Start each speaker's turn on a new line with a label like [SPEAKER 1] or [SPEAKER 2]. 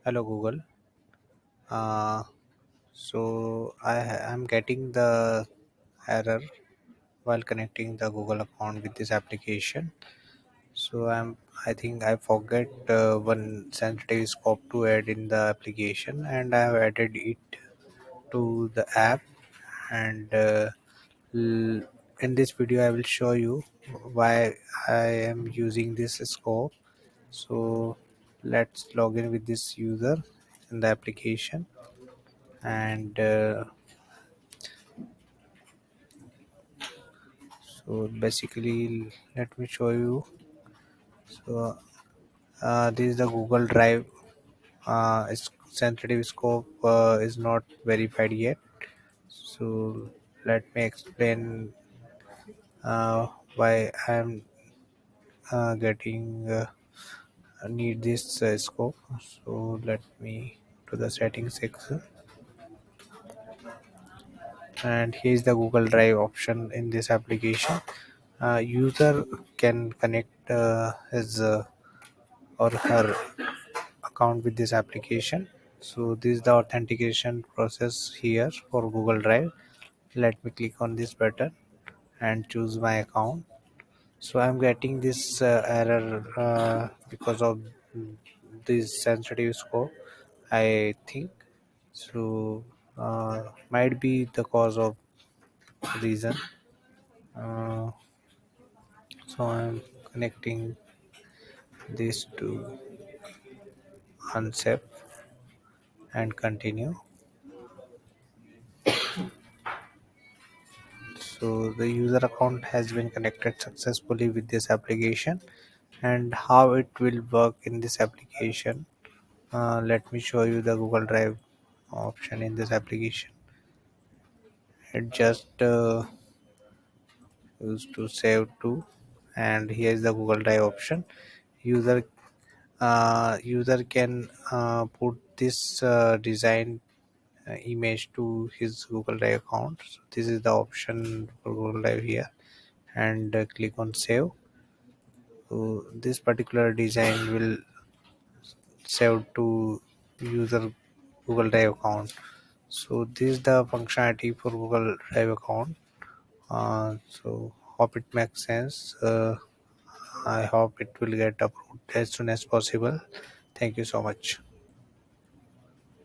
[SPEAKER 1] Hello Google. Uh, I'm getting the error while connecting the Google account with this application. I think I forget one sensitive scope to add in the application, and I have added it to the app. And l- in this video, I will show you why I am using this scope. So let's log in with this user in the application and so basically let me show you. This is the Google Drive. Its sensitive scope is not verified yet, so let me explain why I'm getting need this scope. So let me to the settings section, and here is the Google Drive option in this application. User can connect his or her account with this application. So this is the authentication process here for Google Drive. Let me click on this button and choose my account. So I'm getting this error because of this sensitive scope, I think. So might be the cause of reason. uh, so I'm connecting this to unzip and continue. So the user account has been connected successfully with this application, and how it will work in this application. Let me show you the Google Drive option in this application. It just used to save to, and here is the Google Drive option. User user can put this design image to his Google Drive account. So this is the option for Google Drive here, and click on save. So this particular design will save to user Google Drive account. So this is the functionality for Google Drive account. So hope it makes sense. I hope it will get approved as soon as possible. Thank you so much.